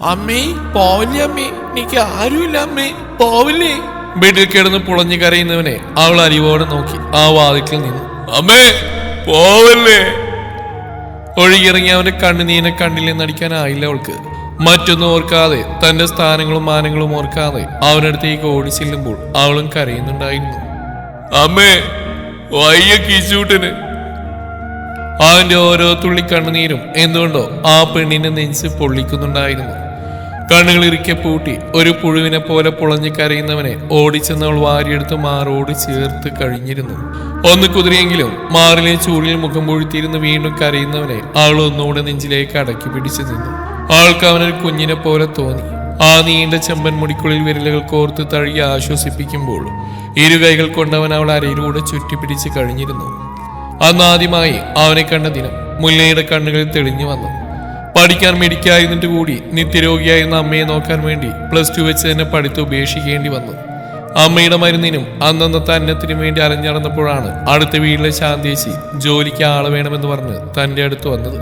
അമ്മേ പോവില്ലേ അമ്മേ, എനിക്ക് ആരുമില്ല അമ്മേ, പോവില്ലേ. ബെഡിൽ കിടന്ന് പുളഞ്ഞു കരയുന്നവനെ അവൾ അരിവോടെ നോക്കി ആ വാതിക്കൽ നിന്നു. അമ്മേ പോവല്ലേ. ഒഴുകിയിറങ്ങി അവന്റെ കണ്ണുനീനെ കണ്ണില്ലെന്ന് നടിക്കാനായില്ല അവൾക്ക്. മറ്റൊന്നും ഓർക്കാതെ തന്റെ സ്ഥാനങ്ങളും മാനങ്ങളും ഓർക്കാതെ അവനടുത്തേക്ക് ഓടി ചെല്ലുമ്പോൾ അവളും കരയുന്നുണ്ടായിരുന്നു. അമ്മേ വയ്യ കിച്ചൂട്ടന്. അവന്റെ ഓരോ തുള്ളി കണ്ണുനീരും എന്തുകൊണ്ടോ ആ പെണ്ണിന്റെ നെഞ്ച് പൊള്ളിക്കുന്നുണ്ടായിരുന്നു. കണ്ണുകൾ ഇറുക്കെ പൂട്ടി ഒരു പുഴുവിനെ പോലെ പുളഞ്ഞു കരയുന്നവനെ ഓടിച്ചെന്നവൾ വാരിയെടുത്ത് മാറോട് ചേർത്ത് കഴിഞ്ഞിരുന്നു. ഒന്ന് കുതിരിയെങ്കിലും മാറിലെ ചൂടിൽ മുഖം പൊഴുത്തിയിരുന്ന് വീണ്ടും കരയുന്നവനെ അവൾ ഒന്നുകൂടെ നെഞ്ചിലേക്ക് അടക്കി പിടിച്ചു നിന്നു. അവൾക്ക് അവനൊരു കുഞ്ഞിനെ പോലെ തോന്നി. ആ നീണ്ട ചെമ്പൻ മുടിക്കുള്ളിൽ വിരലുകൾ കോർത്ത് തഴുകി ആശ്വസിപ്പിക്കുമ്പോൾ ഇരുകൈകൾ കൊണ്ടവൻ അവൾ അരയിലൂടെ ചുറ്റിപ്പിടിച്ച് കഴിഞ്ഞിരുന്നു. അന്നാദ്യമായി അവനെ കണ്ട ദിനം മുല്ലയുടെ കണ്ണുകളിൽ തെളിഞ്ഞു വന്നു. പഠിക്കാൻ മിടിക്കായിരുന്നിട്ട് കൂടി നിത്യരോഗിയായിരുന്ന അമ്മയെ നോക്കാൻ വേണ്ടി +2 വെച്ച് തന്നെ പഠിത്തം ഉപേക്ഷിക്കേണ്ടി വന്നു. അമ്മയുടെ മരുന്നിനും അന്നന്നത്തെ അന്നത്തിനും വേണ്ടി അലഞ്ഞടന്നപ്പോഴാണ് അടുത്ത വീട്ടിലെ ശാന്തേച്ചി ജോലിക്ക് ആള് വേണമെന്ന് പറഞ്ഞ് തൻ്റെ അടുത്ത് വന്നത്.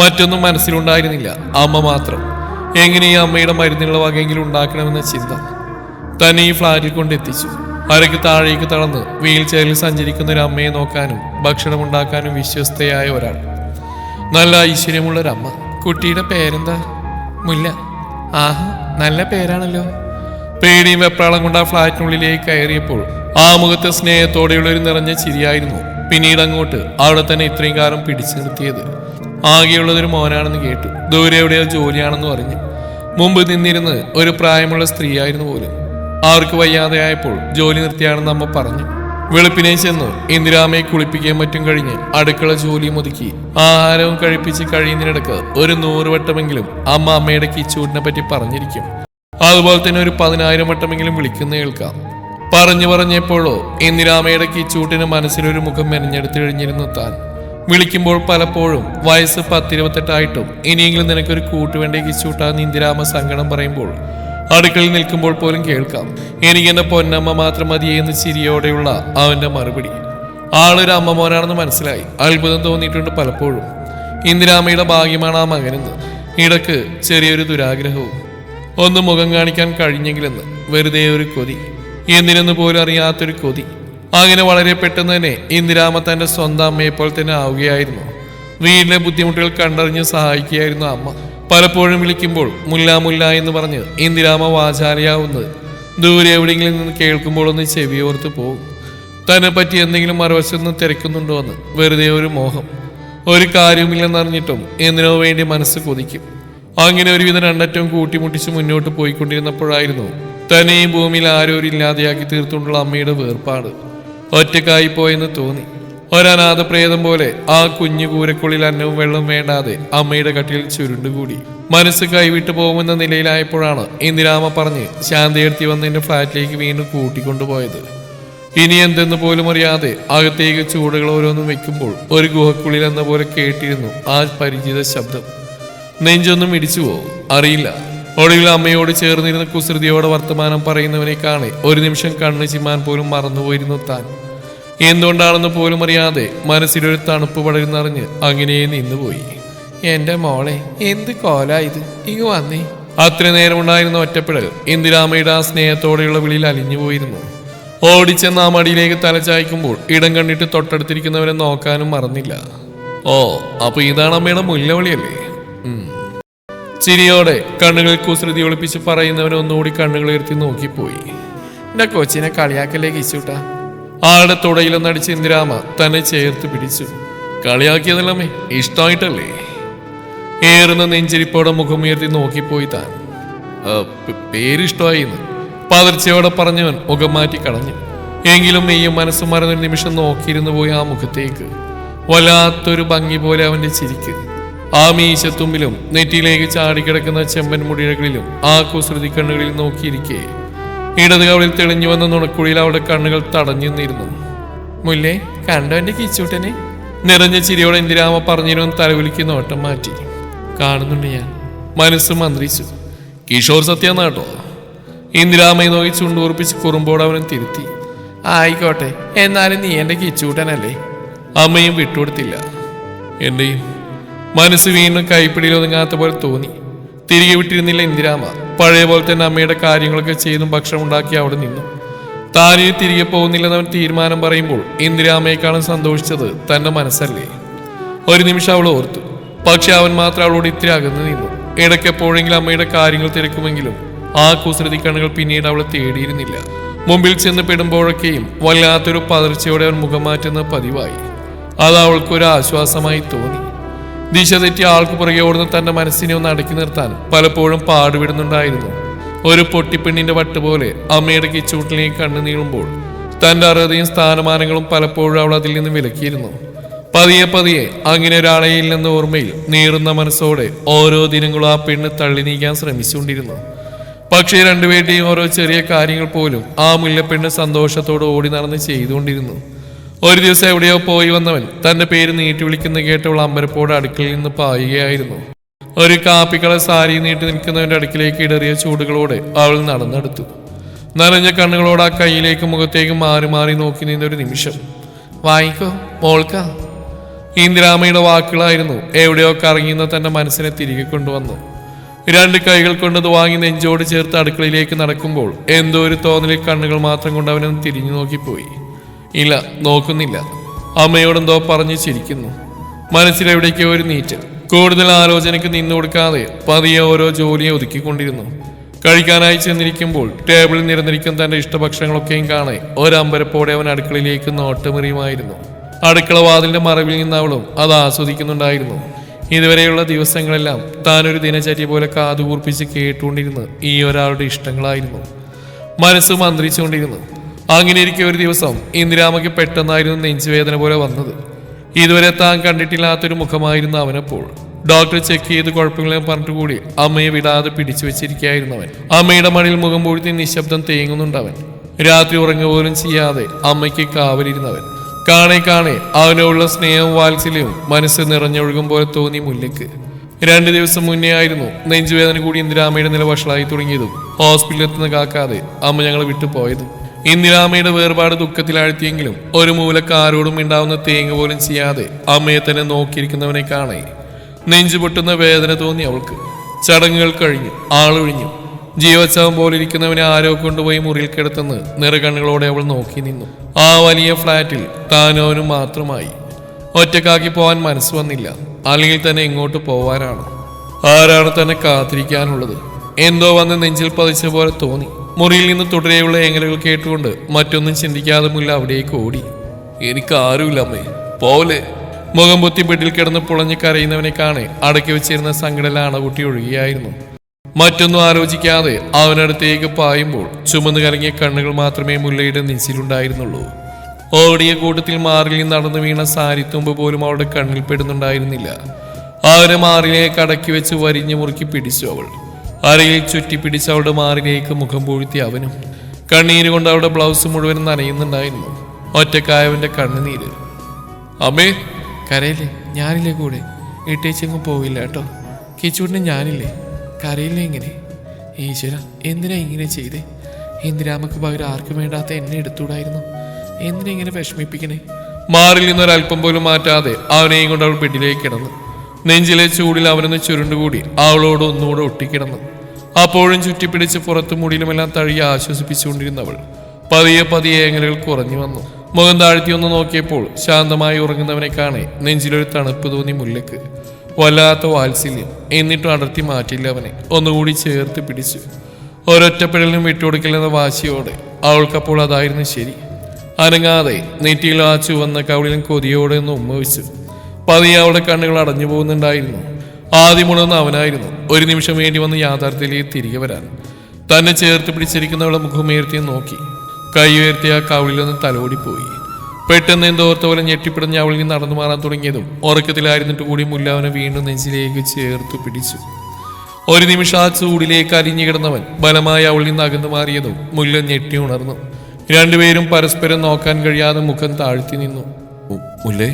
മറ്റൊന്നും മനസ്സിലുണ്ടായിരുന്നില്ല, അമ്മ മാത്രം. എങ്ങനെ ഈ അമ്മയുടെ മരുന്നുകൾ വകയെങ്കിലും ഉണ്ടാക്കണമെന്ന ചിന്ത തന്നെ ഈ ഫ്ലാറ്റിൽ കൊണ്ടെത്തിച്ചു. അരയ്ക്ക് താഴേക്ക് തളർന്ന് വീൽ ചെയറിൽ സഞ്ചരിക്കുന്ന ഒരു അമ്മയെ നോക്കാനും ഭക്ഷണം ഉണ്ടാക്കാനും വിശ്വസ്തയായ ഒരാൾ. നല്ല ഐശ്വര്യമുള്ളൊരമ്മ. കുട്ടിയുടെ പേരെന്താ? മുല്ല. ആഹാ, നല്ല പേരാണല്ലോ. പേടിയും വെപ്രാളം കൊണ്ട് ആ ഫ്ലാറ്റിനുള്ളിലേക്ക് കയറിയപ്പോൾ ആ മുഖത്തെ സ്നേഹത്തോടെയുള്ള ഒരു നിറഞ്ഞ ചിരിയായിരുന്നു പിന്നീട് അങ്ങോട്ട് അവിടെ തന്നെ ഇത്രയും കാലം പിടിച്ചു നിർത്തിയത്. ആകെയുള്ളതൊരു മോനാണെന്ന് കേട്ടു. ദൂരെ എവിടെയോ ജോലിയാണെന്ന് പറഞ്ഞു. മുമ്പ് നിന്നിരുന്ന് ഒരു പ്രായമുള്ള സ്ത്രീയായിരുന്നു പോലും. അവർക്ക് വയ്യാതെയായപ്പോൾ ജോലി നിർത്തിയാണെന്ന് അമ്മ പറഞ്ഞു. വെളുപ്പിനെ ചെന്നു ഇന്ദിരാമയെ കുളിപ്പിക്കുകയും മറ്റും കഴിഞ്ഞ് അടുക്കള ജോലിയും ഒതുക്കി ആഹാരവും കഴിപ്പിച്ച് കഴിയുന്നതിനിടക്ക് ഒരു 100 വട്ടമെങ്കിലും അമ്മ അമ്മയുടെ കിച്ചൂട്ടിനെ പറ്റി പറഞ്ഞിരിക്കും. അതുപോലെ തന്നെ ഒരു 10,000 വട്ടമെങ്കിലും വിളിക്കുന്ന കേൾക്കാം. പറഞ്ഞപ്പോഴോ ഇന്ദിരാമയുടെ കിച്ചൂട്ടിന് മനസ്സിലൊരു മുഖം മെനഞ്ഞെടുത്ത് കഴിഞ്ഞിരുന്നു താൻ. വിളിക്കുമ്പോൾ പലപ്പോഴും വയസ്സ് 10-28 ഇനിയെങ്കിലും നിനക്കൊരു കൂട്ടുവേണ്ട കിച്ചൂട്ടാന്ന് ഇന്ദിരാമ സങ്കടം പറയുമ്പോൾ അടുക്കളയിൽ നിൽക്കുമ്പോൾ പോലും കേൾക്കാം, എനിക്ക് എന്റെ പൊന്നമ്മ മാത്രം മതിയെന്ന് ചിരിയോടെയുള്ള അവന്റെ മറുപടി. ആളൊരു അമ്മ മോനാണെന്ന് മനസ്സിലായി. അത്ഭുതം തോന്നിയിട്ടുണ്ട് പലപ്പോഴും. ഇന്ദിരാമയുടെ ഭാഗ്യമാണ് ആ മകനെന്ന്. ഇടക്ക് ചെറിയൊരു ദുരാഗ്രഹവും. ഒന്ന് മുഖം കാണിക്കാൻ കഴിഞ്ഞെങ്കിലെന്ന് വെറുതെ ഒരു കൊതി, എന്തിനെന്ന് പോലും അറിയാത്തൊരു കൊതി. അങ്ങനെ വളരെ പെട്ടെന്ന് തന്നെ ഇന്ദിരാമ തന്റെ സ്വന്തം അമ്മയെപ്പോൾ തന്നെ ആവുകയായിരുന്നു. വീട്ടിലെ ബുദ്ധിമുട്ടുകൾ കണ്ടറിഞ്ഞ് സഹായിക്കുകയായിരുന്നു അമ്മ. പലപ്പോഴും വിളിക്കുമ്പോൾ മുല്ല മുല്ല എന്ന് പറഞ്ഞ് ഇന്ദിരാമ വാചാലയാവുന്നത് ദൂരെ എവിടെയെങ്കിലും നിന്ന് കേൾക്കുമ്പോൾ ഒന്ന് ചെവിയോർത്ത് പോകും. തന്നെ പറ്റി എന്തെങ്കിലും മറുവശത്ത് തിരക്കുന്നുണ്ടോ എന്ന് വെറുതെ ഒരു മോഹം. ഒരു കാര്യവുമില്ലെന്നറിഞ്ഞിട്ടും എന്തിനോ വേണ്ടി മനസ്സ് കൊതിക്കും. അങ്ങനെ ഒരുവിധം രണ്ടറ്റവും കൂട്ടിമുട്ടിച്ച് മുന്നോട്ട് പോയിക്കൊണ്ടിരുന്നപ്പോഴായിരുന്നു തന്നെയും ഭൂമിയിൽ ആരോരും ഇല്ലാതെയാക്കി തീർത്തുകൊണ്ടുള്ള അമ്മയുടെ വേർപാട്. ഒറ്റക്കായി പോയെന്ന് തോന്നി. ഒരനാഥ പ്രേതം പോലെ ആ കുഞ്ഞു കൂരക്കുള്ളിൽ അന്നവും വെള്ളവും വേണ്ടാതെ അമ്മയുടെ കട്ടിൽ ചുരുണ്ടുകൂടി. മനസ്സ് കൈവിട്ടു പോകുമെന്ന നിലയിലായപ്പോഴാണ് ഇന്ദിരാമ പറഞ്ഞ് ശാന്തയെടുത്തി വന്ന് എന്റെ ഫ്ലാറ്റിലേക്ക് വീണ്ടും കൂട്ടിക്കൊണ്ടുപോയത്. ഇനി എന്തെന്ന് പോലും അറിയാതെ അകത്തേക്ക് ചൂടുകൾ ഓരോന്നും വെക്കുമ്പോൾ ഒരു ഗുഹക്കുള്ളിൽ എന്ന പോലെ കേട്ടിരുന്നു ആ പരിചിത ശബ്ദം. നെഞ്ചൊന്നും ഇടിച്ചുവോ അറിയില്ല. ഒടുവിൽ അമ്മയോട് ചേർന്നിരുന്ന കുസൃതിയോടെ വർത്തമാനം പറയുന്നവനെ കാണെ ഒരു നിമിഷം കണ്ണ് ചിമ്മാൻ പോലും മറന്നുപോയിരുന്നു താൻ. എന്തുകൊണ്ടാണെന്ന് പോലും അറിയാതെ മനസ്സിലൊരു തണുപ്പ് പടരുന്നറിഞ്ഞ് അങ്ങനെ നിന്നുപോയി. എന്റെ മോളെ, എന്ത് കോലായത്, ഇങ്ങ് വന്നേ. അത്ര നേരമുണ്ടായിരുന്ന ഒറ്റപ്പെടൽ ഇന്ദിരാമയുടെ ആ സ്നേഹത്തോടെയുള്ള വിളിയിൽ അലിഞ്ഞുപോയിരുന്നു. ഓടിച്ചെന്ന് ആ മടിയിലേക്ക് തലചായ്ക്കുമ്പോൾ ഇടം കണ്ടിട്ട് തൊട്ടടുത്തിരിക്കുന്നവരെ നോക്കാനും മറന്നില്ല. ഓ, അപ്പൊ ഇതാണ് അമ്മയുടെ മുല്ലവിളിയല്ലേ? ചിരിയോടെ കണ്ണുകളിൽ കുസൃതി ഒളിപ്പിച്ച് പറയുന്നവനെ ഒന്നുകൂടി കണ്ണുകൾ ഉയർത്തി നോക്കിപ്പോയി. എന്റെ കൊച്ചിനെ കളിയാക്കല്ലേ കിച്ചൂട്ടാ. ആളുടെ തുടയിലൊന്നടിച്ച് ഇന്ദിരാമ തന്നെ ചേർത്ത് പിടിച്ചു. കളിയാക്കിയതല്ലമ്മേ, ഇഷ്ടമായിട്ടല്ലേ? ഏറുന്ന നെഞ്ചിരിപ്പോടെ മുഖമുയർത്തി നോക്കിപ്പോയി താൻ. പേരിഷ്ടമായിന്ന് പതർച്ചയോടെ പറഞ്ഞവൻ മുഖം മാറ്റി കളഞ്ഞു. എങ്കിലും മെയ്യും മനസ്സും മറന്നൊരു നിമിഷം നോക്കിയിരുന്നു പോയി ആ മുഖത്തേക്ക്. വല്ലാത്തൊരു ഭംഗി പോലെ അവന്റെ ചിരിക്ക്. ആ മീശത്തുമ്പിലും നെറ്റിയിലേക്ക് ചാടിക്കിടക്കുന്ന ചെമ്പൻ മുടികളിലും ആ കുസൃതി കണ്ണുകളിൽ നോക്കിയിരിക്കെ ഇടത് കവളിൽ തെളിഞ്ഞു വന്ന നുണക്കുഴിയിൽ അവളുടെ കണ്ണുകൾ തടഞ്ഞു നിന്നിരുന്നു. മുല്ലേ, കണ്ടോ എന്റെ കിച്ചൂട്ടനെ? നിറഞ്ഞ ചിരിയോടെ ഇന്ദിരാമ പറഞ്ഞിരുന്ന തലവിളിക്ക് നോട്ടം മാറ്റി. കാണുന്നുണ്ട് ഞാൻ, മനസ്സ് മന്ത്രിച്ചു. കിഷോർ സത്യാന്നാട്ടോ. ഇന്ദിരാമയെ നോക്കി ചുണ്ടുറപ്പിച്ച് കുറുമ്പോട് അവനും തിരുത്തി. ആയിക്കോട്ടെ, എന്നാലും നീ എന്റെ കിച്ചൂട്ടനല്ലേ? അമ്മയും വിട്ടുകൊടുത്തില്ല. എന്റെയും മനസ്സ് വീണ്ടും കൈപ്പിടിയിൽ ഒതുങ്ങാത്ത പോലെ തോന്നി. തിരികെ വിട്ടിരുന്നില്ല ഇന്ദിരാമ. പഴയ പോലെ തന്നെ അമ്മയുടെ കാര്യങ്ങളൊക്കെ ചെയ്തും ഭക്ഷണം ഉണ്ടാക്കി അവിടെ നിന്നു. താനിനി തിരികെ പോകുന്നില്ലെന്ന് അവൻ തീരുമാനം പറയുമ്പോൾ ഇന്ദിരാമയെക്കാളും സന്തോഷിച്ചത് തന്റെ മനസ്സല്ലേ. ഒരു നിമിഷം അവൾ ഓർത്തു. പക്ഷെ അവൻ മാത്രം അവളോട് ഇത്തിരി അകന്നു നിന്നു. ഇടയ്ക്കെപ്പോഴെങ്കിലും അമ്മയുടെ കാര്യങ്ങൾ തിരക്കുമെങ്കിലും ആ കുസൃതി കണ്ണുകൾ പിന്നീട് അവളെ തേടിയിരുന്നില്ല. മുമ്പിൽ ചെന്ന് പെടുമ്പോഴൊക്കെയും വല്ലാത്തൊരു പതർച്ചയോടെ അവൻ മുഖം മാറ്റുന്നത് പതിവായി. അത് അവൾക്കൊരു ആശ്വാസമായി തോന്നി. ദിശ തെറ്റി ആൾക്ക് പുറകെ ഓടുന്ന തന്റെ മനസ്സിനെ ഒന്ന് അടക്കി നിർത്താൻ പലപ്പോഴും പാടുപെടുന്നുണ്ടായിരുന്നു. ഒരു പൊട്ടിപ്പെണ്ണിന്റെ വട്ടുപോലെ അമ്മയുടെ കിച്ചൂട്ടിലേക്ക് കണ്ണു നീളുമ്പോൾ തന്റെ അർഹതയും സ്ഥാനമാനങ്ങളും പലപ്പോഴും അവൾ അതിൽ നിന്ന് വിലക്കിയിരുന്നു. പതിയെ പതിയെ അങ്ങനെ ഒരാളെയില്ലെന്ന ഓർമ്മയിൽ നീറുന്ന മനസ്സോടെ ഓരോ ദിനങ്ങളും ആ പെണ്ണ് തള്ളി നീക്കാൻ ശ്രമിച്ചുകൊണ്ടിരുന്നു. പക്ഷേ രണ്ടുപേരുടെയും ഓരോ ചെറിയ കാര്യങ്ങൾ പോലും ആ മുല്ലപ്പെണ്ണ് സന്തോഷത്തോടെ ഓടി നടന്ന് ചെയ്തുകൊണ്ടിരുന്നു. ഒരു ദിവസം എവിടെയോ പോയി വന്നവൻ തന്റെ പേര് നീട്ടി വിളിക്കുന്ന കേട്ടവൾ അമ്പരപ്പോടെ അടുക്കളയിൽ നിന്ന് പായുകയായിരുന്നു. ഒരു കാപ്പിക്കള സാരി നീട്ടി നിൽക്കുന്നവന്റെ അടുക്കിലേക്ക് ഇടറിയ ചൂടുകളോടെ അവൾ നടന്നെടുത്തു. നനഞ്ഞ കണ്ണുകളോട് ആ കൈയിലേക്ക് മുഖത്തേക്ക് മാറി മാറി നോക്കി നിന്നൊരു നിമിഷം. വായിക്കോ മോൾക്ക. ഇന്ദിരാമയുടെ വാക്കുകളായിരുന്നു എവിടെയോ കറങ്ങിയുന്ന തന്റെ മനസ്സിനെ തിരികെ കൊണ്ടുവന്നു. രണ്ട് കൈകൾ കൊണ്ടത് വാങ്ങി നെഞ്ചോട് ചേർത്ത് അടുക്കളയിലേക്ക് നടക്കുമ്പോൾ എന്തോ ഒരു തോന്നലിൽ കണ്ണുകൾ മാത്രം കൊണ്ട് അവനൊന്ന് തിരിഞ്ഞു നോക്കിപ്പോയി. ഇല്ല, നോക്കുന്നില്ല. അമ്മയോടെന്തോ പറഞ്ഞു ചിരിക്കുന്നു. മനസ്സിലെവിടേക്കോ ഒരു നീറ്റൽ. കൂടുതൽ ആലോചനയ്ക്ക് നിന്നു കൊടുക്കാതെ പതിയെ ഓരോ ജോലിയെ ഒതുക്കിക്കൊണ്ടിരുന്നു. കഴിക്കാനായി ചെന്നിരിക്കുമ്പോൾ ടേബിളിൽ നിരന്നിരിക്കുന്ന തന്റെ ഇഷ്ടഭക്ഷണങ്ങളൊക്കെയും കാണെ ഒരമ്പരപ്പോടെ അവൻ അടുക്കളയിലേക്ക് നോട്ടമെറിയുമായിരുന്നു. അടുക്കള വാതിലിന്റെ മറവിൽ നിന്ന് അവളും അത് ആസ്വദിക്കുന്നുണ്ടായിരുന്നു. ഇതുവരെയുള്ള ദിവസങ്ങളെല്ലാം താനൊരു ദിനചര്യ പോലെ കാതുകൂർപ്പിച്ച് കേട്ടുകൊണ്ടിരുന്ന് ഈ ഒരാളുടെ ഇഷ്ടങ്ങളായിരുന്നു. മനസ്സ് മന്ത്രിച്ചുകൊണ്ടിരുന്നു. അങ്ങനെ ഇരിക്കെ ഒരു ദിവസം ഇന്ദിരാമയ്ക്ക് പെട്ടെന്നായിരുന്നു നെഞ്ചുവേദന പോലെ വന്നത്. ഇതുവരെ താൻ കണ്ടിട്ടില്ലാത്തൊരു മുഖമായിരുന്നു അവനപ്പോൾ. ഡോക്ടർ ചെക്ക് ചെയ്ത് കുഴപ്പങ്ങളെയും പറഞ്ഞിട്ടുകൂടി അമ്മയെ വിടാതെ പിടിച്ചു വെച്ചിരിക്കുകയായിരുന്നു അവൻ. അമ്മയുടെ മടിയിൽ മുഖം പൂഴ്ത്തി നിശബ്ദം തേങ്ങുന്നുണ്ടവൻ. രാത്രി ഉറങ്ങുക പോലും ചെയ്യാതെ അമ്മയ്ക്ക് കാവലിരുന്നവൻ. കാണെ കാണെ അവനോടുള്ള സ്നേഹവും വാത്സല്യവും മനസ്സ് നിറഞ്ഞൊഴുകും പോലെ തോന്നി മുല്ലയ്ക്ക്. 2 ദിവസം മുന്നേ ആയിരുന്നു നെഞ്ചുവേദന കൂടി ഇന്ദിരാമയുടെ നില വഷളായി തുടങ്ങിയതും ഹോസ്പിറ്റലിൽ എത്തുന്ന കാക്കാതെ അമ്മ ഞങ്ങളെ വിട്ടുപോയതും. ഇന്ദിരാമയുടെ വേർപാട് ദുഃഖത്തിലാഴ്ത്തിയെങ്കിലും ഒരു മൂലക്ക് ആരോടും ഉണ്ടാവുന്ന തേങ്ങ പോലും ചെയ്യാതെ അമ്മയെ തന്നെ നോക്കിയിരിക്കുന്നവനെ കാണെ നെഞ്ചു പൊട്ടുന്ന വേദന തോന്നി അവൾക്ക്. ചടങ്ങുകൾ കഴിഞ്ഞു, ആളൊഴിഞ്ഞു. ജീവച്ചാവം പോലെ ഇരിക്കുന്നവനെ ആരോ കൊണ്ടുപോയി മുറിയിൽ കിടത്തുന്ന നിറകണ്ണുകളോടെ അവൾ നോക്കി നിന്നു. ആ വലിയ ഫ്ലാറ്റിൽ താനോനും മാത്രമായി. ഒറ്റക്കാക്കി പോവാൻ മനസ്സ് വന്നില്ല. അല്ലെങ്കിൽ തന്നെ എങ്ങോട്ട് പോവാനാണ്? ആരാണ് തന്നെ കാത്തിരിക്കാനുള്ളത്? എന്തോ വന്ന് നെഞ്ചിൽ പതിച്ച പോലെ തോന്നി. മുറിയിൽ നിന്ന് തുടരെയുള്ള ഏങ്ങലുകൾ കേട്ടുകൊണ്ട് മറ്റൊന്നും ചിന്തിക്കാതെ മുല്ല അവിടേക്ക് ഓടി. എനിക്ക് ആരുമില്ല അമ്മേ, പോലെ. മുഖം പൊത്തി ബെഡിൽ കിടന്ന് പുളഞ്ഞ് കരയുന്നവനെ കാണെ അടക്കി വെച്ചിരുന്ന സങ്കടല അണകുട്ടി ഒഴുകിയായിരുന്നു. മറ്റൊന്നും ആലോചിക്കാതെ അവനടുത്തേക്ക് പായുമ്പോൾ ചുമന്ന് കലങ്ങിയ കണ്ണുകൾ മാത്രമേ മുല്ലയുടെ നെഞ്ചിലുണ്ടായിരുന്നുള്ളൂ. ഓടിയ കൂട്ടത്തിൽ മാറിൽ നടന്നു വീണ സാരിത്തുമ്പ് പോലും അവളുടെ കണ്ണിൽ പെടുന്നുണ്ടായിരുന്നില്ല. അവനെ മാറിലേക്ക് അടക്കി വെച്ച് വരിഞ്ഞു മുറുക്കി പിടിച്ചു അവൾ. അരയിൽ ചുറ്റിപ്പിടിച്ച് അവളുടെ മാറിലേക്ക് മുഖം പൂഴ്ത്തി അവനും. കണ്ണീര് കൊണ്ട് അവളുടെ ബ്ലൗസ് മുഴുവൻ നനയുന്നുണ്ടായിരുന്നു. ഒറ്റക്കായവന്റെ കണ്ണുനീര്. അമ്മേ, കരയില്ലേ? ഞാനില്ലേ കൂടെ? ഇട്ടേച്ചെങ്ങും പോവില്ല കേട്ടോ. കിച്ചൂട്ടിന് ഞാനില്ലേ? കരയില്ലേ ഇങ്ങനെ? ഈശ്വര, എന്തിനാ ഇങ്ങനെ ചെയ്തേ? ഇന്ദിരാമക്ക് പകരം ആർക്കും വേണ്ടാത്ത എന്നെ എടുത്തുകൂടായിരുന്നു? എന്തിനാ ഇങ്ങനെ വിഷമിപ്പിക്കണേ? മാറിൽ നിന്നൊരൽപ്പം പോലും മാറ്റാതെ അവനെയും കൊണ്ട് അവൾ ബെഡിലേക്ക് കിടന്നു. നെഞ്ചിലെ ചൂടിൽ അവനൊന്ന് ചുരുണ്ടുകൂടി അവളോട് ഒന്നുകൂടെ ഒട്ടിക്കിടന്നു. അപ്പോഴും ചുറ്റിപ്പിടിച്ച് പുറത്തു മുടിയിലുമെല്ലാം തഴുകി ആശ്വസിപ്പിച്ചുകൊണ്ടിരുന്നവൾ പതിയെ പതിയെ ഏങ്ങലുകൾ കുറഞ്ഞു വന്നു. മുഖം താഴ്ത്തി ഒന്ന് നോക്കിയപ്പോൾ ശാന്തമായി ഉറങ്ങുന്നവനെ കാണെ നെഞ്ചിലൊരു തണുപ്പ് തോന്നി മുല്ലക്ക്. വല്ലാത്ത വാത്സല്യം. എന്നിട്ടും അടർത്തി മാറ്റില്ല അവനെ. ഒന്നുകൂടി ചേർത്ത് പിടിച്ചു. ഒരൊറ്റപ്പെടലിനും വിട്ടുകൊടുക്കില്ലെന്ന വാശിയോടെ അവൾക്കപ്പോൾ അതായിരുന്നു ശരി. അനങ്ങാതെ നെറ്റിയിൽ ആ ചുവന്ന കവിളിലും കൊതിയോടെ ഒന്ന് ഉമ്മ വെച്ചു. പതിയെ അവളുടെ കണ്ണുകൾ അടഞ്ഞു പോകുന്നുണ്ടായിരുന്നു. ആദ്യം ഉണർന്ന അവനായിരുന്നു. ഒരു നിമിഷം വേണ്ടി വന്ന് യാഥാർത്ഥ്യത്തിലേക്ക് തിരികെ വരാൻ. തന്നെ ചേർത്ത് പിടിച്ചിരിക്കുന്നവളെ മുഖമുയർത്തി നോക്കി. കൈ ഉയർത്തി ആ കവിളിലൊന്ന് തലോടിപ്പോയി. പെട്ടെന്ന് എന്തോർത്ത പോലെ ഞെട്ടിപ്പിടഞ്ഞ് അവളിൽ നിന്ന് നടന്നു മാറാൻ തുടങ്ങിയതും ഉറക്കത്തിലായിരുന്നിട്ട് കൂടി മുല്ല അവനെ വീണ്ടും നെഞ്ചിലേക്ക് ചേർത്ത് പിടിച്ചു. ഒരു നിമിഷം ആ ചൂടിലേക്ക് അലിഞ്ഞു കിടന്നവൻ ബലമായി അവളിൽ നിന്ന് അകന്നു മാറിയതും മുല്ല ഞെട്ടി ഉണർന്നു. രണ്ടുപേരും പരസ്പരം നോക്കാൻ കഴിയാതെ മുഖം താഴ്ത്തി നിന്നു. മുല്ലേ,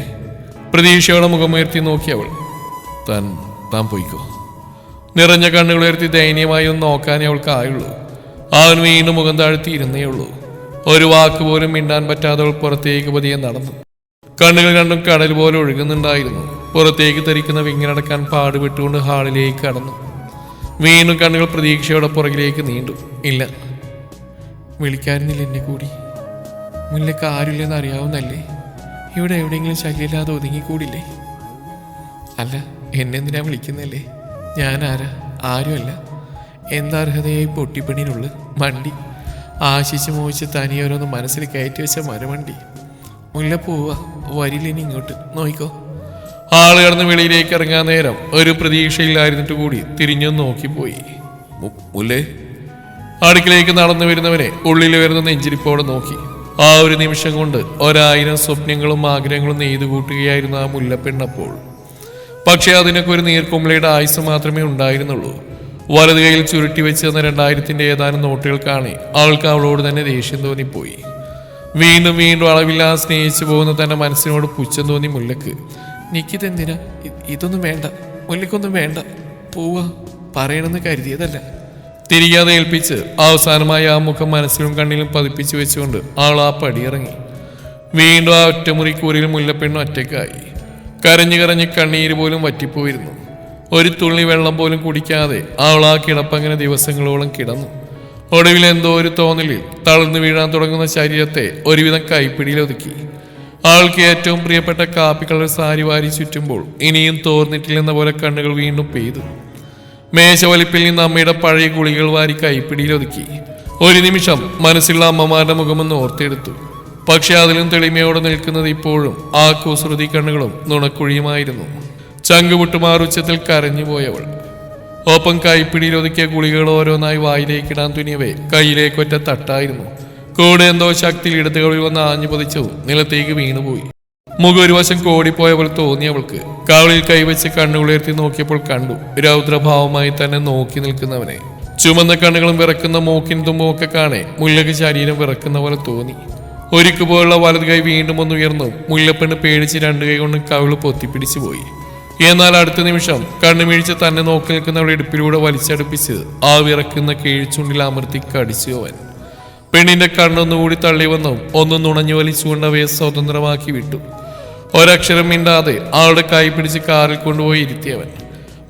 പ്രതീക്ഷയോടെ മുഖമുയർത്തി നോക്കി അവൾ. താൻ പോയിക്കോ. നിറഞ്ഞ കണ്ണുകളുയർത്തി ദയനീയമായി ഒന്ന് നോക്കാനേ അവൾക്ക് ആയുള്ളൂ. അവൻ വീണ്ടും മുഖം താഴ്ത്തി ഇരുന്നേ ഉള്ളൂ. ഒരു വാക്ക് പോലും മിണ്ടാൻ പറ്റാതെ അവൾ പുറത്തേക്ക് പതിയെ നടന്നു. കണ്ണുകൾ കണ്ടും കടൽ പോലെ ഒഴുകുന്നുണ്ടായിരുന്നു. പുറത്തേക്ക് തെറിക്കുന്ന വിങ്ങിനടക്കാൻ പാടുപെട്ടുകൊണ്ട് ഹാളിലേക്ക് കടന്നു. വീണ്ടും കണ്ണുകൾ പ്രതീക്ഷയോടെ പുറകിലേക്ക് നീണ്ടു. ഇല്ല, വിളിക്കാറുന്നില്ല എന്നെ കൂടി. മുല്ലക്ക് ആരുമില്ലെന്ന് അറിയാവുന്നല്ലേ? ഇവിടെ എവിടെയെങ്കിലും ശല്യമില്ലാതെ ഒതുങ്ങിക്കൂടില്ലേ? അല്ല, എന്നെന്തിനാ വിളിക്കുന്നല്ലേ? ഞാൻ ആരുമല്ല. എന്താ അർഹതയായി പൊട്ടിപ്പണിനുള്ളു മണ്ടി. ആശിച്ച് മോഹിച്ച് തനിയോരോന്ന് മനസ്സിൽ കയറ്റി വെച്ച മരമണ്ടി. മുല്ല പോവാ, വരില്ലിനി ഇങ്ങോട്ട് നോയിക്കോ. ആള് കടന്ന് വെളിയിലേക്ക് ഇറങ്ങാൻ നേരം ഒരു പ്രതീക്ഷയില്ലായിരുന്നിട്ട് കൂടി തിരിഞ്ഞു നോക്കിപ്പോയി. മുല്ലേ? അടുക്കിലേക്ക് നടന്നു വരുന്നവനെ ഉള്ളിൽ വരുന്ന നെഞ്ചിരിപ്പോടെ നോക്കി. ആ ഒരു നിമിഷം കൊണ്ട് 1000 സ്വപ്നങ്ങളും ആഗ്രഹങ്ങളും നെയ്തു കൂട്ടുകയായിരുന്നു ആ മുല്ലപ്പെണ്ണപ്പോൾ. പക്ഷെ അതിനൊക്കെ ഒരു നീർക്കൊമ്പളയുടെ ആയുസ് മാത്രമേ ഉണ്ടായിരുന്നുള്ളൂ. വലതു കൈയിൽ ചുരുട്ടി വെച്ച് തന്ന 2000-ന്റെ ഏതാനും നോട്ടുകൾ കാണി അവൾക്ക് അവളോട് തന്നെ ദേഷ്യം തോന്നിപ്പോയി. വീണ്ടും വീണ്ടും അളവില്ലാതെ സ്നേഹിച്ചു പോകുന്ന തന്റെ മനസ്സിനോട് പുച്ഛം തോന്നി മുല്ലക്ക്. നിക്കിതെന്തിനാ? ഇതൊന്നും വേണ്ട, മുല്ലക്കൊന്നും വേണ്ട, പോവാ, പറയണമെന്ന് കരുതിയതല്ല. തിരികാതെ ഏൽപ്പിച്ച് അവസാനമായി ആ മുഖം മനസ്സിലും കണ്ണിലും പതിപ്പിച്ചു വെച്ചുകൊണ്ട് അവൾ ആ പടിയിറങ്ങി. വീണ്ടും ആ ഒറ്റമുറി കൂരിൽ മുല്ലപ്പെണ്ണും ഒറ്റയ്ക്കായി. കരഞ്ഞു കരഞ്ഞ് കണ്ണീര് പോലും വറ്റിപ്പോയിരുന്നു. ഒരു തുള്ളി വെള്ളം പോലും കുടിക്കാതെ അവൾ ആ കിടപ്പങ്ങനെ ദിവസങ്ങളോളം കിടന്നു. ഒടുവിൽ എന്തോ ഒരു തോന്നലിൽ തളർന്നു വീഴാൻ തുടങ്ങുന്ന ശരീരത്തെ ഒരുവിധം കൈപ്പിടിയിലൊതുക്കി. അവൾക്ക് ഏറ്റവും പ്രിയപ്പെട്ട കാപ്പിക്കളർ സാരി വാരി ചുറ്റുമ്പോൾ ഇനിയും തോർന്നിട്ടില്ലെന്ന പോലെ കണ്ണുകൾ വീണ്ടും പെയ്തു. മേശവലിപ്പിൽ നിന്ന് അമ്മയുടെ പഴയ ഗുളികൾ വാരി കൈപ്പിടിയിലൊതുക്കി. ഒരു നിമിഷം മനസ്സിലുള്ള അമ്മമാരുടെ മുഖമൊന്ന് ഓർത്തെടുത്തു. പക്ഷെ അതിലും തെളിമയോടെ നിൽക്കുന്നത് ഇപ്പോഴും ആ കുസൃതി കണ്ണുകളും നുണക്കുഴിയുമായിരുന്നു. ചങ്കുപൊട്ടുമാറുച്ചത്തിൽ കരഞ്ഞുപോയവൾ. ഒപ്പം കൈപ്പിടിയിലൊതുക്കിയ ഗുളികൾ ഓരോന്നായി വായിലേക്കിടാൻ തുനിയവേ കയ്യിലേക്കൊറ്റ തട്ടായിരുന്നു. കൂടെ എന്തോ ശക്തിയിൽ ഇടതുകളിൽ വന്ന് ആഞ്ഞു പതിച്ചവും നിലത്തേക്ക് വീണുപോയി. മുഖം ഒരു വശം കോടിപ്പോയ പോലെ തോന്നിയവൾക്ക്. കവളിൽ കൈവച്ച് കണ്ണുകളുയർത്തി നോക്കിയപ്പോൾ കണ്ടു രൗദ്രഭാവമായി തന്നെ നോക്കി നിൽക്കുന്നവനെ. ചുമന്ന കണ്ണുകളും വിറക്കുന്ന മൂക്കിൻ തുമ്പും ഒക്കെ കാണെ മുല്ലക്ക് ശരീരം വിറക്കുന്ന പോലെ തോന്നി. ഒരിക്കു പോലുള്ള വലത് കൈ വീണ്ടും ഒന്ന് ഉയർന്നു. മുല്ലപ്പെണ്ണ് പേടിച്ച് 2 കൈ കൊണ്ട് കവിള് പൊത്തിപ്പിടിച്ചു പോയി. എന്നാൽ അടുത്ത നിമിഷം കണ്ണുമീഴ്ച തന്നെ നോക്കി നിൽക്കുന്നവളുടെ ഇടുപ്പിലൂടെ വലിച്ചടുപ്പിച്ച് ആ വിറക്കുന്ന കീഴ്ച്ചുണ്ടിൽ അമർത്തി കടിച്ചു അവൻ. പെണ്ണിന്റെ കണ്ണൊന്നുകൂടി തള്ളി വന്നും ഒന്നും നുണഞ്ഞു വലിച്ചുകൊണ്ട് അവയെ സ്വതന്ത്രമാക്കി വിട്ടു. ഒരക്ഷരം മിണ്ടാതെ ആളുടെ കൈ പിടിച്ച് കാറിൽ കൊണ്ടുപോയി ഇരുത്തിയവൻ.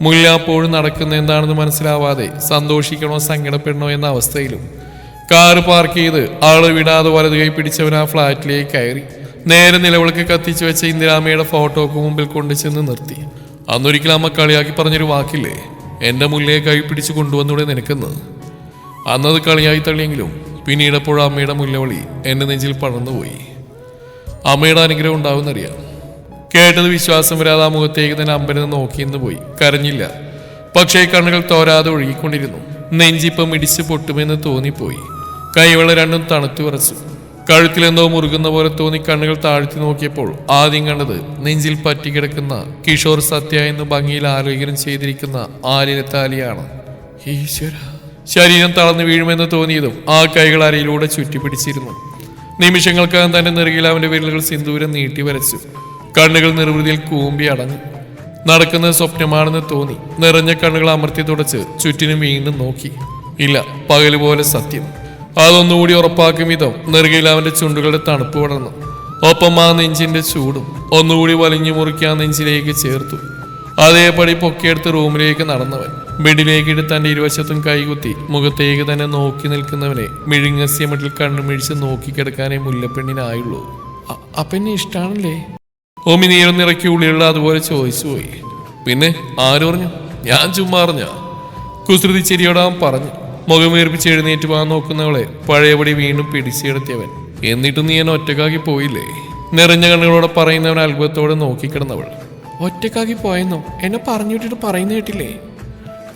മുല്ല അപ്പോഴും നടക്കുന്ന എന്താണെന്ന് മനസ്സിലാവാതെ സന്തോഷിക്കണോ സങ്കടപ്പെടണോ എന്ന അവസ്ഥയിലും കാറ് പാർക്ക് ചെയ്ത് ആള് വിടാതെ വലത് കൈ പിടിച്ചവൻ ആ ഫ്ലാറ്റിലേക്ക് കയറി. നേരെ നിലവിളക്ക് കത്തിച്ചു വെച്ച ഇന്ദിരാമ്മയുടെ ഫോട്ടോക്ക് മുമ്പിൽ കൊണ്ടു ചെന്ന് നിർത്തി. അന്നൊരിക്കലും അമ്മ കളിയാക്കി പറഞ്ഞൊരു വാക്കില്ലേ, എന്റെ മുല്ലയെ കൈ പിടിച്ച് കൊണ്ടുവന്നൂടെ നിനക്കെന്ന്. അന്നത് കളിയായി തള്ളിയെങ്കിലും പിന്നീടപ്പോഴും അമ്മയുടെ മുല്ലവളി എന്റെ നെഞ്ചിൽ പടർന്നുപോയി. അമ്മയുടെ അനുഗ്രഹം ഉണ്ടാവുമെന്നറിയാം. കേട്ടത് വിശ്വാസം വരാതെ ആ മുഖത്തേക്ക് തന്നെ അമ്പരന്ന് നോക്കിയെന്ന് പോയി. കരഞ്ഞില്ല, പക്ഷേ കണ്ണുകൾ തോരാതെ ഒഴുകിക്കൊണ്ടിരുന്നു. നെഞ്ചിപ്പം ഇടിച്ച് പൊട്ടുമെന്ന് തോന്നിപ്പോയി. കൈവെള്ള രണ്ടും തണുത്തു വിറച്ചു. കഴുത്തിലെന്തോ മുറുകുന്ന പോലെ തോന്നി കണ്ണുകൾ താഴ്ത്തി നോക്കിയപ്പോൾ ആദ്യം കണ്ടത് നെഞ്ചിൽ പറ്റിക്കിടക്കുന്ന കിഷോർ സത്യ എന്ന് ഭംഗിയിൽ ആലോചന ചെയ്തിരിക്കുന്ന ആലിലത്താലിയാണ്. ഈശ്വര, ശരീരം തളർന്നു വീഴുമെന്ന് തോന്നിയതും ആ കൈകൾ അരയിലൂടെ ചുറ്റിപ്പിടിച്ചിരുന്നു. നിമിഷങ്ങൾക്കകം തന്നെ നെറുകിൽ അവന്റെ വിരലുകൾ സിന്ദൂരം നീട്ടി വരച്ചു. കണ്ണുകൾ നിർവൃതിയിൽ കൂമ്പി അടഞ്ഞു. നടക്കുന്നത് സ്വപ്നമാണെന്ന് തോന്നി. നിറഞ്ഞ കണ്ണുകൾ അമർത്തി തുടച്ച് ചുറ്റിനും വീണ്ടും നോക്കി. ഇല്ല, പകല് പോലെ സത്യം. അതൊന്നുകൂടി ഉറപ്പാക്കും വിധം നെറുകയിൽ അവന്റെ ചുണ്ടുകളുടെ തണുപ്പ് വളർന്നു. ഒപ്പം ആ നെഞ്ചിന്റെ ചൂടും ഒന്നുകൂടി വലിഞ്ഞു മുറുക്കി ആ നെഞ്ചിലേക്ക് ചേർത്തു. അതേപടി പൊക്കിയെടുത്ത് റൂമിലേക്ക് നടന്നവൻ ബെഡിലേക്കിട്ട് തന്റെ ഇരുവശത്തും കൈകുത്തി മുഖത്തേക്ക് തന്നെ നോക്കി നിൽക്കുന്നവനെ മിഴുങ്ങസ്യമട്ടിൽ കണ്ണുമിഴിച്ച് നോക്കിക്കിടക്കാനേ മുല്ലപ്പെണ്ണിനായുള്ളൂ. അപ്പെന്നെ ഇഷ്ടാണല്ലേ? ഓമി നീരൊന്നിറക്കി ഉള്ളിലുള്ള അതുപോലെ ചോദിച്ചു പോയി. പിന്നെ ആര് പറഞ്ഞു? ഞാൻ ചുമ്മാ അറിഞ്ഞ കുസൃതി ചിരിയോടാൻ പറഞ്ഞു. മുഖമേർപ്പിച്ച് എഴുന്നേറ്റ് പോകാൻ നോക്കുന്നവളെ പഴയപടി വീണ്ടും പിടിച്ചെടുത്തിയവൻ. എന്നിട്ടും നീ എന്നെ ഒറ്റക്കാക്കി പോയില്ലേ? നിറഞ്ഞ കണ്ണുകളോടെ പറയുന്നവൻ അത്ഭുതത്തോടെ നോക്കിക്കിടന്നവൾ. ഒറ്റക്കാക്കി പോയെന്നോ? എന്നെ പറഞ്ഞു വിട്ടിട്ട് പറയുന്ന കേട്ടില്ലേ?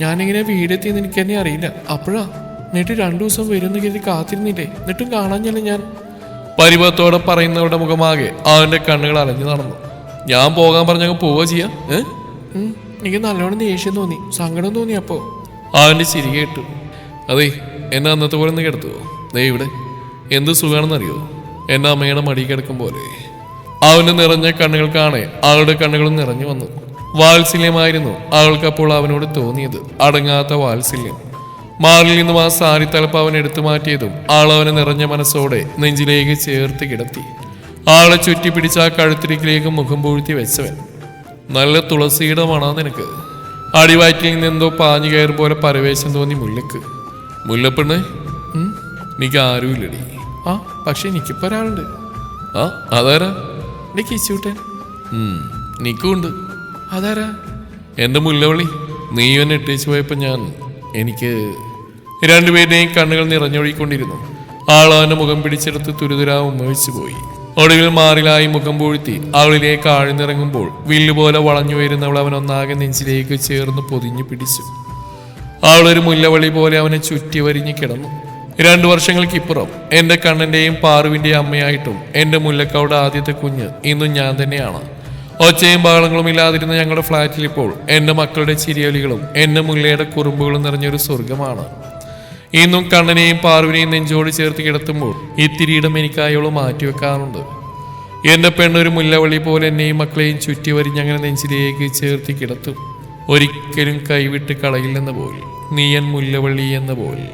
ഞാനിങ്ങനെ വീടെത്തിയെന്ന് എനിക്ക് തന്നെ അറിയില്ല. അപ്പോഴാ എന്നിട്ട് 2 ദിവസം വരുമെന്ന് കരുതി കാത്തിരുന്നില്ലേ? എന്നിട്ടും കാണാഞ്ഞല്ലേ ഞാൻ? പരിഭവത്തോടെ പറയുന്നവരുടെ മുഖമാകെ അവന്റെ കണ്ണുകൾ അലഞ്ഞു നടന്നു. ഞാൻ പോകാൻ പറഞ്ഞങ്ങ് പോവുക ചെയ്യാം. എനിക്ക് നല്ലോണം ദേഷ്യം തോന്നി, സങ്കടം തോന്നി. അപ്പോ അവന്റെ ചിരി കേട്ടു. അതെ, എന്നെ അന്നത്തെ പോലെ ഒന്ന് കിടത്തുവോ? ദേ ഇവിടെ എന്ത് സുഖാണെന്നറിയോ? എന്നെ അമ്മയുടെ മടി കിടക്കും പോലെ. അവന്റെ നിറഞ്ഞ കണ്ണുകൾ കാണെ അവളുടെ കണ്ണുകളും നിറഞ്ഞു വന്നു. വാത്സല്യമായിരുന്നു അവൾക്കപ്പോൾ അവനോട് തോന്നിയത്, അടങ്ങാത്ത വാത്സല്യം. മാറിൽ നിന്നും ആ സാരി തലപ്പ് അവൻ എടുത്തു മാറ്റിയതും ആളവനെ നിറഞ്ഞ മനസ്സോടെ നെഞ്ചിലേക്ക് ചേർത്ത് കിടത്തി. ആളെ ചുറ്റിപ്പിടിച്ച് ആ കഴുത്തിരിക്കിലേക്ക് മുഖം പൂഴ്ത്തി വെച്ചവൻ. നല്ല തുളസിയുടെ മണാ നിനക്ക്. അടിവാറ്റിൽ നിന്ന് എന്തോ പാഞ്ഞു കയറും പോലെ പരവേശം തോന്നി മുല്ലക്ക്. മുല്ലപ്പെണ്ണ്, എനിക്ക് ആരുമില്ലടി. ആ പക്ഷെ എനിക്കിപ്പോ ഒരാളുണ്ട്. ആ അതാരാ? എന്റെ കിച്ചൂട്ടൻ. നിക്കുണ്ട്. അതാരാ? എന്റെ മുല്ലവളി. നീ എന്നെ ഇട്ടേച്ചു പോയപ്പോ എനിക്ക് രണ്ടുപേരുടെയും കണ്ണുകൾ നിറഞ്ഞൊഴിക്കൊണ്ടിരുന്നു. ആളവന്റെ മുഖം പിടിച്ചെടുത്ത് തുരുതുരാ ഉമ്മവിച്ചു പോയി. ഒടുവിൽ മാറിലായി മുഖം പൂഴ്ത്തി അവളിലേക്ക് ആഴ്ന്നിറങ്ങുമ്പോൾ വില്ലുപോലെ വളഞ്ഞു വരുന്നവൾ അവനൊന്നാകെ നെഞ്ചിലേക്ക് ചേർന്ന് പൊതിഞ്ഞു പിടിച്ചു. അവളൊരു മുല്ലവളി പോലെ അവനെ ചുറ്റി വരിഞ്ഞു കിടന്നു. 2 വർഷങ്ങൾക്കിപ്പുറം എന്റെ കണ്ണന്റെയും പാറുവിന്റെയും അമ്മയായിട്ടും എന്റെ മുല്ലക്കവിടെ ആദ്യത്തെ കുഞ്ഞ് ഇന്നും ഞാൻ തന്നെയാണ്. ഒച്ചയും ബഹളങ്ങളും ഇല്ലാതിരുന്ന ഞങ്ങളുടെ ഫ്ലാറ്റിൽ ഇപ്പോൾ എന്റെ മക്കളുടെ ചിരിയലികളും എന്റെ മുല്ലയുടെ കുറുമ്പുകളും നിറഞ്ഞൊരു സ്വർഗമാണ്. ഇന്നും കണ്ണനെയും പാറുവിനെയും നെഞ്ചോട് ചേർത്ത് കിടത്തുമ്പോൾ ഇത്തിരിയിടം എനിക്കായോള് മാറ്റിവെക്കാറുണ്ട്. എന്റെ പെണ്ണൊരു മുല്ലവളി പോലെ എന്നെയും മക്കളെയും ചുറ്റി വരിഞ്ഞങ്ങനെ നെഞ്ചിലേക്ക് ചേർത്ത് കിടത്തും. ഒരിക്കലും കൈവിട്ട് കളയില്ലെന്ന പോലെ, നീ എൻ മുല്ലവള്ളി എന്ന പോലെ.